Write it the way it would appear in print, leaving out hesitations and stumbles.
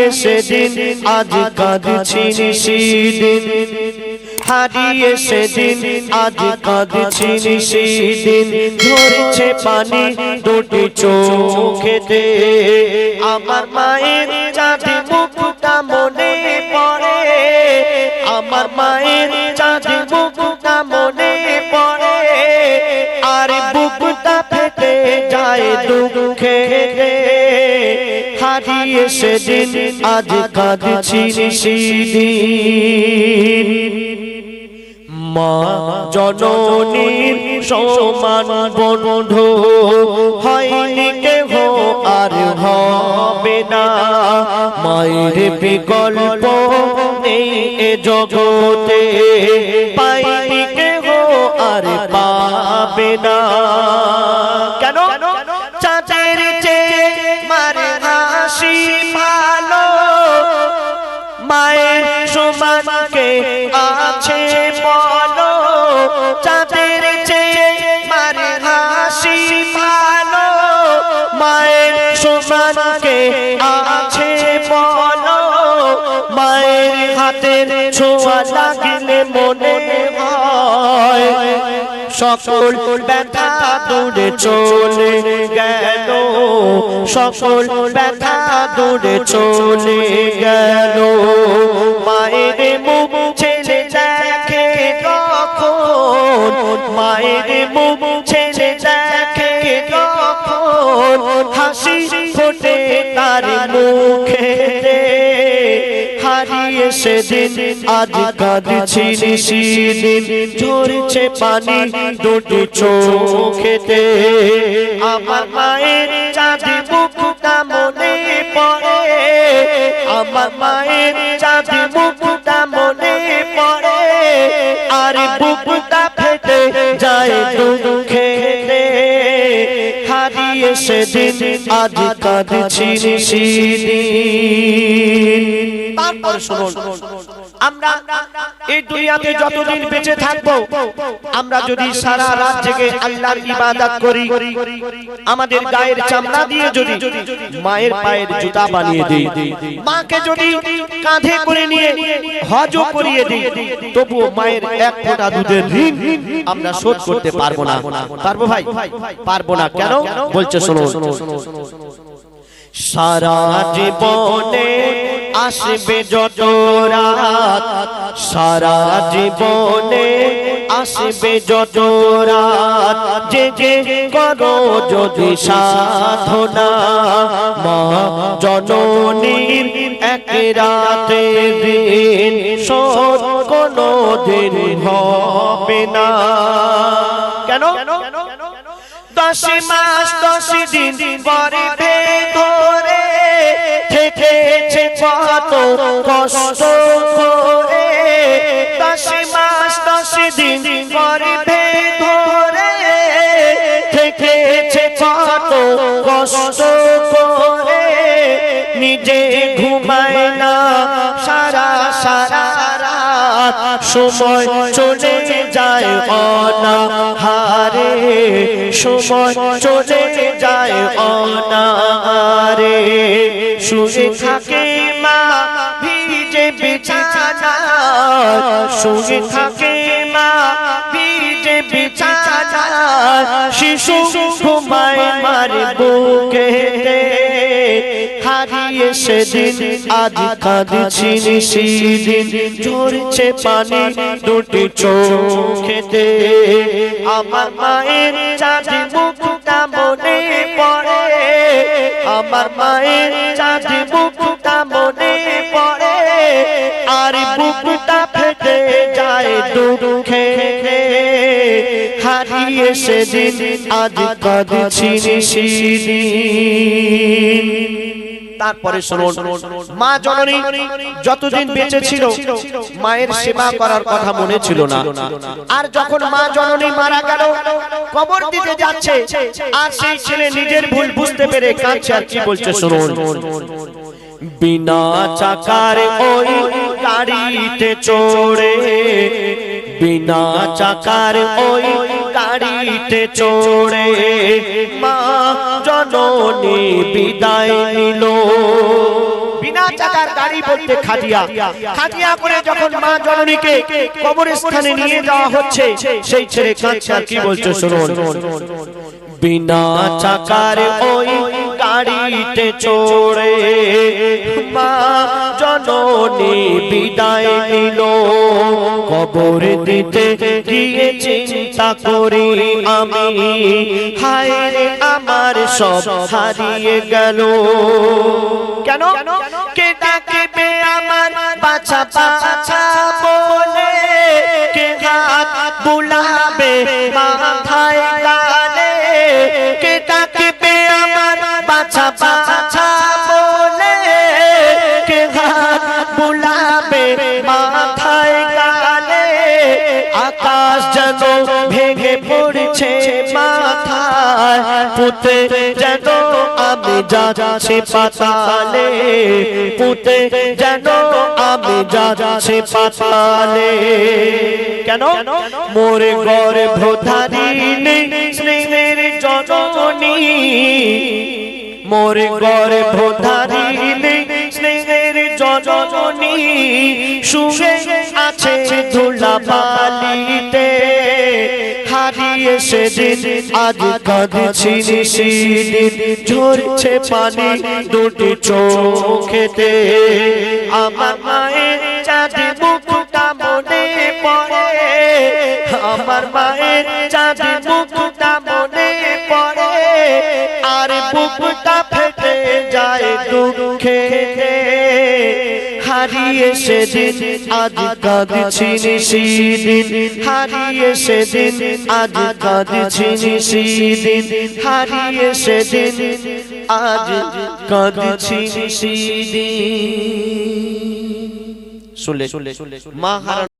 হারিয়ে সেদিন আজ কাঁদছি নিশিদিন হারিয়ে সেদিন আজ কাঁদছি নিশিদিন ঝরছে পানি দুটি চোখেতে আমার মায়ের চাঁদ মুখটা মনে পড়ে আমার মায়ের চাঁদ মুখটা মনে পড়ে আর বুকটা ফেটে যায় দুঃখে হারিয়ে সেদিন আজ কাঁদছি নিশিদিন মা জননীর সমান বন্ধু হয়নি কেহ আর হবে না মায়ের বিকল্প নেই এ জগতে পাইনি কেহ আর পাবে না কেন চাঁদের চেয়ে মার হাসি ভালো মায়ের সমান কে আছে বলো চাঁদের চেয়ে মার হাসি ভালো মায়ের সমান কে আছে বলো মায়ের হাতের ছোঁয়া লাগলে মনে হয় সকল ব্যথা দূরে চলে গেল সকল ব্যথা দূরে চলে গেল মায়ের মুখ ছেড়ে দেখে তখন মায়ের মুখ ছেড়ে দেখে তখন হাসি ফোটে তার মুখেতে হারিয়ে সেদিন আজ কাঁদছি নিশিদিন ঝরছে পানি দুটি চোখেতে আমার মায়ের চাঁদ মুখটা মনে পড়ে আমার মায়ের চাঁদ মুখটা মনে পড়ে আর বুকটা ফেটে যায় দুঃখেতে হারিয়ে সেদিন আজ কাঁদছি নিশিদিন তারপর শুনুন আমরা এই দুনিয়াতে যতদিন বেঁচে থাকবো আমরা যদি সারা রাত জেগে আল্লাহর ইবাদত করি আমাদের গায়ের চামড়া দিয়ে যদি মায়ের পায়ের জুতা বানিয়ে দেই মাকে যদি কাঁধে করে নিয়ে হজ করিয়ে দিই তবুও মায়ের এক ফোঁটা দুধের ঋণ আমরা শোধ করতে পারবো না পারবো ভাই পারবো না কেন বলছে শুনুন সারা জীবনে আসবে যত রাত সারা জীবনে আসবে যত রাত যে যে করো যদি সাধনা মা জননীর এক রাতে দিন শোধ কোনো দিন হবে না কেন 10 মাস 10 দিন পরে ধরে থেকেছে কত কষ্ট করে 10 মাস 10 দিন পরে ধরে থেকেছে কত কষ্ট করে নিজে ঘুমায় না সারা সারা রাত সময় চলে যায় অনাহারে সময় চলে যায় অনাহারে শুয়ে থাকে মা ভিজে বিছানা শুয়ে থাকে মা ভিজে বিছানা শিশু ঘুমায় মার বুকেতে হারিয়ে সেদিন আজ কাঁদছি নিশিদিন ঝরছে পানি দুটি চোখেতে আমার মায়ের চাঁদ মুখটা মনে পড়ে আমার মায়ের চাঁদ মুখটা মনে পড়ে আর বুকটা ফেটে যায় দুঃখে হারিয়ে সেদিন আজ কাঁদছি নিশিদিন তারপরে শুনুন মা জননী যতদিন বেঁচে ছিল মায়ের সেবা করার কথা মনে ছিল না আর যখন মা জননী মারা গেল কবর দিতে যাচ্ছে আর সেই ছেলে নিজের ভুল বুঝতে পেরে কাঁদছে আর কি বলছে শুনুন বিনা চাকার ওই গাড়িতে চড়ে বিনা চাকার ওই গাড়িতে চড়ে মা জননী বিদায় নিল বিনা চাকার গাড়ি বলতে খাটিয়া, খাটিয়া করে যখন মা জননীকে কবরস্থানে নিয়ে যাওয়া হচ্ছে, সেই ছেলে কাঁদছে আর কি বলছে শুনুন। বিনা চাকার ওই গাড়িতে চড়ে মা জননী বিদায় নিল, কবর দিতে গিয়ে চিন্তা করি আমি, হায় রে আমার সব হারিয়ে গেল। কেন? কে ডাকবে আমার বাছা বাছা বলে, কে হাত বুলাবে মাথায় গালে, কে ডাকবে আমার বাছা বাছা বলে, কে হাত বুলাবে মাথায় গালে, আকাশ যেন ভেঙে পড়ছে মাথায়, পুঁতে যেন আমি যাচ্ছি পাতালে, পুঁতে যেন আমি যাচ্ছি পাতালে। কেন? মোরে গর্ভধারিণী স্নেহের জননী, মোরে গর্ভধারিণী স্নেহের জননী, শুয়ে আছে ধুলাবালিতে, হারিয়ে সেদিন আজ কাঁদছি নিশিদিন, ঝরছে পানি দুটি চোখেতে, আমার মায়ের চাঁদি মুখটা মনে পড়ে, আমার মায়ের চাঁদি মুখটা মনে পড়ে, আর বুকটা ফেটে যায় দুঃখে, হারিয়ে সেদিন আজ কাঁদছি নিশিদিন, হারিয়ে সেদিন আজ কাঁদছি নিশিদিন, হারিয়ে সেদিন আজ কাঁদছি নিশিদিন। শুনলে মা হারানো